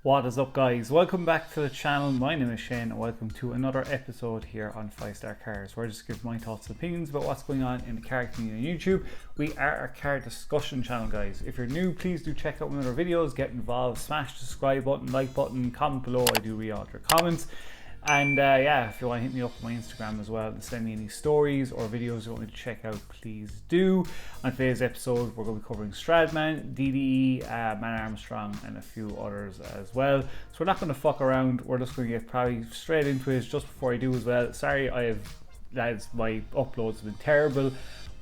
What is up, guys? Welcome back to the channel. My name is Shane and welcome to another episode here on 5-Star Cars, where I just give my thoughts and opinions about what's going on in the car community on YouTube. We are a car discussion channel, guys. If you're new, please do check out my other videos, get involved, smash the subscribe button, like button, comment below. I do read all your comments. And yeah, if you want to hit me up on my Instagram as well and send me any stories or videos you want me to check out, please do. On today's episode, we're going to be covering Stradman, DDE, Man Armstrong, and a few others as well. So we're not going to fuck around. We're just going to get probably straight into it. Just before I do as well, sorry, lads, my uploads have been terrible.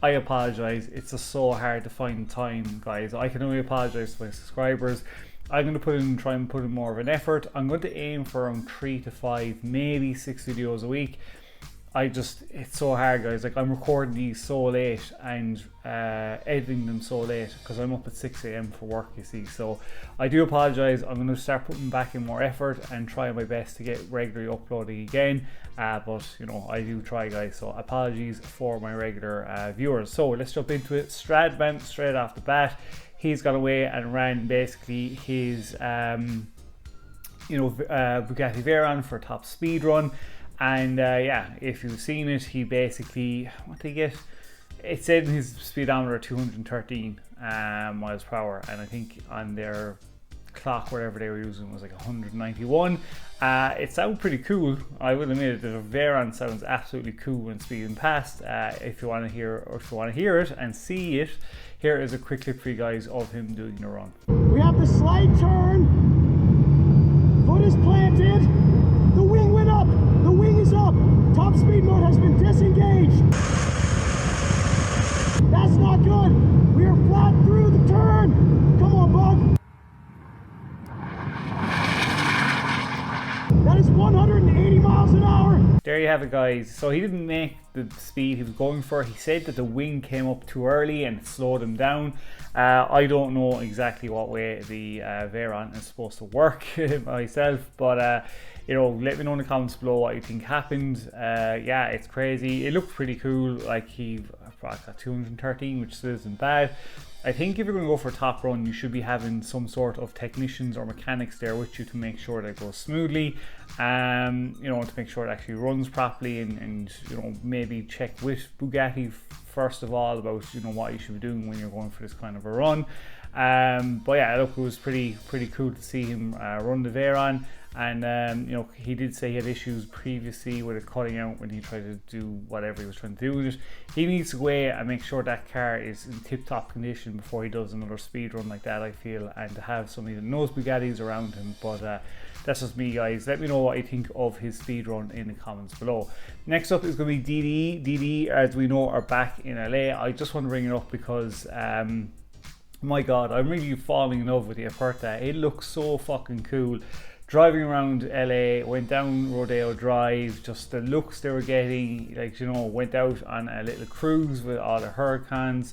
I apologize. It's just so hard to find time, guys. I can only apologize to my subscribers. I'm going to try and put in more of an effort. I'm going to aim for around 3 to 5, maybe 6 videos a week. It's so hard, guys. Like, I'm recording these so late and editing them so late because I'm up at 6 AM for work, you see. So I do apologize. I'm going to start putting back in more effort and try my best to get regularly uploading again. But you know, I do try, guys. So apologies for my regular viewers. So let's jump into it. Stradman, straight off the bat. He's gone away and ran basically his Bugatti Veyron for top speed run. And yeah, if you've seen it, he basically, what did he get? It said in his speedometer 213 miles per hour, and I think on their clock, whatever they were using, was like 191. It sounded pretty cool. I will admit it, the Veyron sounds absolutely cool when speeding past. If you want to hear it and see it, here is a quick clip for you guys of him doing the run. We have the slight turn. Foot is planted. The wing went up. The wing is up. Top speed mode has been disengaged. That's not good. We are flat through the turn. Come on, Bug. That is 180 miles an hour. There you have it, guys. So he didn't make the speed he was going for. He said that the wing came up too early and it slowed him down. I don't know exactly what way the Veyron is supposed to work myself, but you know, let me know in the comments below what you think happened. Yeah, it's crazy. It looked pretty cool. Like, he got 213, which still isn't bad. I think if you're going to go for a top run, you should be having some sort of technicians or mechanics there with you to make sure that it goes smoothly. You know, to make sure it actually runs properly, and you know, maybe check with Bugatti first of all about, you know, what you should be doing when you're going for this kind of a run. But yeah, look, it was pretty cool to see him run the Veyron. And you know, he did say he had issues previously with it cutting out when he tried to do whatever he was trying to do with it. He needs to go away and make sure that car is in tip-top condition before he does another speed run like that, I feel, and to have somebody that knows Bugattis around him. But that's just me, guys. Let me know what you think of his speed run in the comments below. Next up is going to be DDE. DDE, as we know, are back in LA. I just want to bring it up because my god, I'm really falling in love with the Aperta. It looks so fucking cool. Driving around LA, went down Rodeo Drive, just the looks they were getting, like, you know, went out on a little cruise with all the Huracans.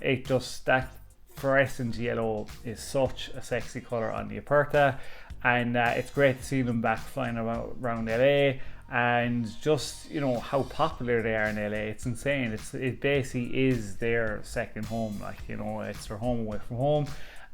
It just, that fluorescent yellow is such a sexy color on the Aperta, and it's great to see them back flying around LA. And just, you know, how popular they are in LA, it's insane. It basically is their second home, like, you know, it's their home away from home.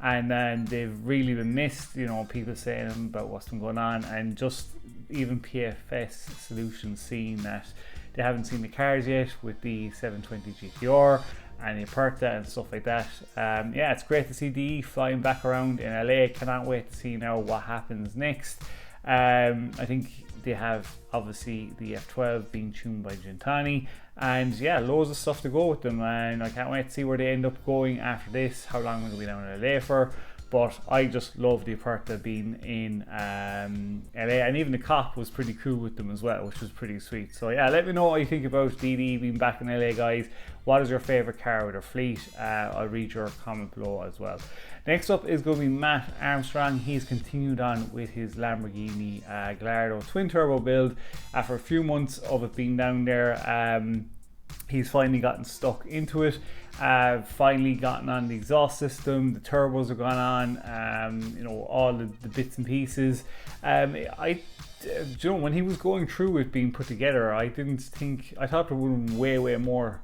And then they've really been missed, you know, people saying about what's been going on, and just even PFS Solutions seeing that they haven't seen the cars yet with the 720 GTR and the Aperta and stuff like that. Yeah, it's great to see DE flying back around in LA. Cannot wait to see now what happens next. I think they have obviously the F12 being tuned by Gentani, and yeah, loads of stuff to go with them, and I can't wait to see where they end up going after this, how long they'll be down in LA for. But I just love the Aperta being in LA, and even the cop was pretty cool with them as well, which was pretty sweet. So yeah, let me know what you think about DD being back in LA, guys. What is your favorite car with their fleet? I'll read your comment below as well. Next up is going to be Matt Armstrong. He's continued on with his Lamborghini Gallardo twin turbo build. After a few months of it being down there, he's finally gotten stuck into it. Finally gotten on the exhaust system, the turbos have gone on, you know, all the bits and pieces. You know, when he was going through it being put together, I thought there would have been way more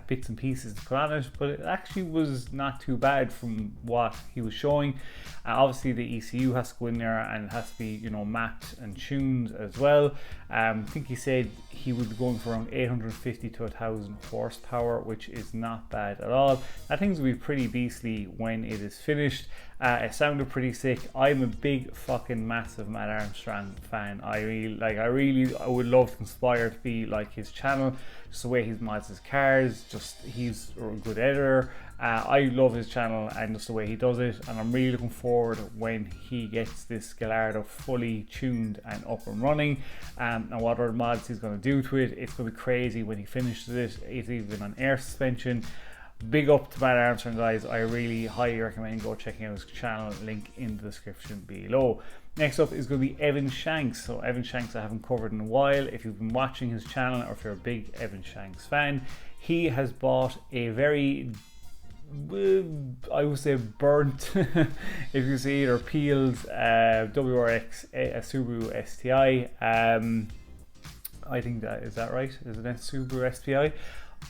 bits and pieces to put on it, but it actually was not too bad from what he was showing. Obviously the ECU has to go in there and it has to be, you know, mapped and tuned as well. I think he said he would be going for around 850 to 1000 horsepower, which is not bad at all. That thing's will be pretty beastly when it is finished. It sounded pretty sick. I'm a big fucking massive Matt Armstrong fan. I would love to inspire to be like his channel, just the way he mods his cars. Just he's a good editor. I love his channel and just the way he does it, and I'm really looking forward when he gets this Gallardo fully tuned and up and running, and what other mods he's going to do to it. It's going to be crazy when he finishes it. It's even on air suspension. Big up to Matt Armstrong, guys. I really highly recommend go checking out his channel, link in the description below. Next up is going to be Evan Shanks. So Evan Shanks I haven't covered in a while. If you've been watching his channel or if you're a big Evan Shanks fan, he has bought a very, I would say, burnt if you see it, or peeled WRX, a Subaru STI. I think is that right? Is it a Subaru STI?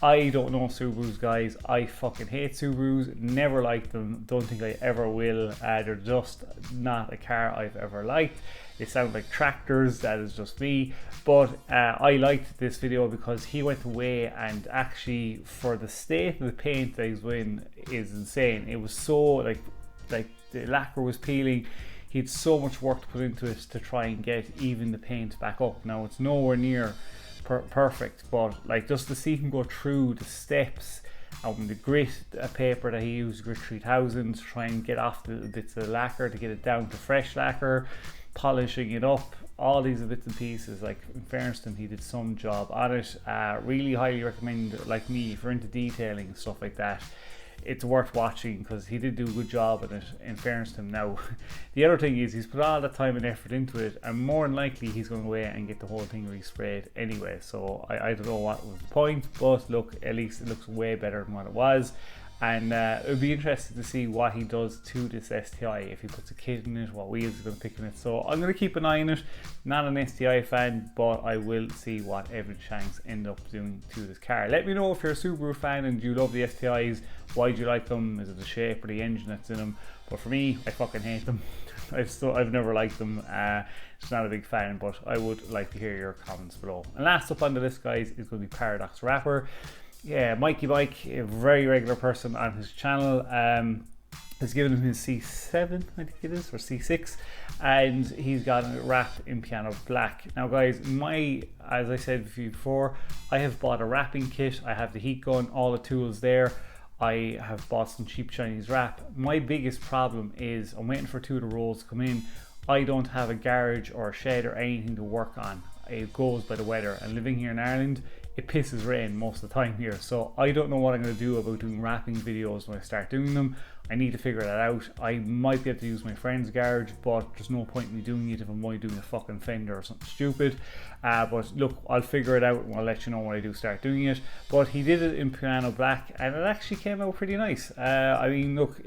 I don't know Subarus, guys. I fucking hate Subarus, never liked them, don't think I ever will. They're just not a car I've ever liked. They sound like tractors, that is just me. But I liked this video because he went away and actually, for the state of the paint that he's in, is insane. It was so like the lacquer was peeling. He had so much work to put into it to try and get even the paint back up. Now it's nowhere near perfect, but like just to see him go through the steps and the grit paper that he used, grit 3000, to try and get off the bits of lacquer to get it down to fresh lacquer, polishing it up, all these bits and pieces. Like, in fairness to him, he did some job on it. Really highly recommend, like me, if you're into detailing and stuff like that, it's worth watching because he did do a good job at it, in fairness to him. Now, the other thing is he's put all that time and effort into it, and more than likely he's going to go away and get the whole thing resprayed anyway. So I don't know what was the point, but look, at least it looks way better than what it was. And it would be interesting to see what he does to this STI, if he puts a kit in it, what wheels he's going to pick in it. So I'm going to keep an eye on it. Not an STI fan, but I will see what Evan Shanks end up doing to this car. Let me know if you're a Subaru fan and you love the STIs. Why do you like them? Is it the shape or the engine that's in them? But for me, I fucking hate them. I've never liked them. Just not a big fan, but I would like to hear your comments below. And last up on the list, guys, is going to be Paradox Rapper. Yeah, Mikey Bike, a very regular person on his channel, has given him his C7, I think it is, or C6, and he's got it wrapped in piano black. Now, guys, as I said before, I have bought a wrapping kit. I have the heat gun, all the tools there. I have bought some cheap Chinese wrap. My biggest problem is I'm waiting for 2 of the rolls to come in. I don't have a garage or a shed or anything to work on. It goes by the weather, and living here in Ireland, it pisses rain most of the time here, so I don't know what I'm going to do about doing wrapping videos when I start doing them. I need to figure that out. I might be able to use my friend's garage, but there's no point in me doing it if I'm only doing a fucking fender or something stupid. But look, I'll figure it out and I'll let you know when I do start doing it. But he did it in piano black and it actually came out pretty nice. I mean, look,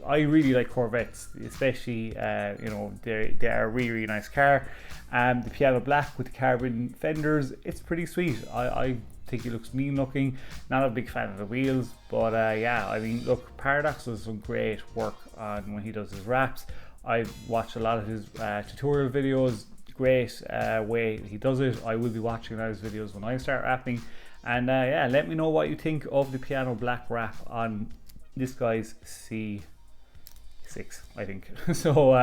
I really like Corvettes, especially you know, they are a really, really nice car. The piano black with the carbon fenders, it's pretty sweet. I think it looks mean looking. Not a big fan of the wheels, but yeah, I mean, look, Paradox does some great work on when he does his wraps. I've watched a lot of his tutorial videos. Great way he does it. I will be watching those videos when I start wrapping. And yeah, let me know what you think of the piano black wrap on this guy's C6, I think. So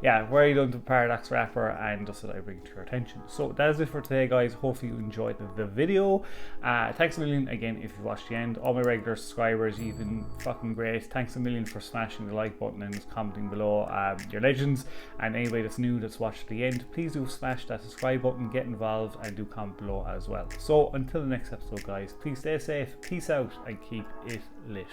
yeah, very done to Paradox Rapper, and just that I bring it to your attention. So that is it for today, guys. Hopefully you enjoyed the video. Thanks a million again if you watched the end. All my regular subscribers, you've been fucking great. Thanks a million for smashing the like button and commenting below. You're legends. And anybody that's new that's watched the end, please do smash that subscribe button, get involved, and do comment below as well. So until the next episode, guys, please stay safe, peace out, and keep it lit.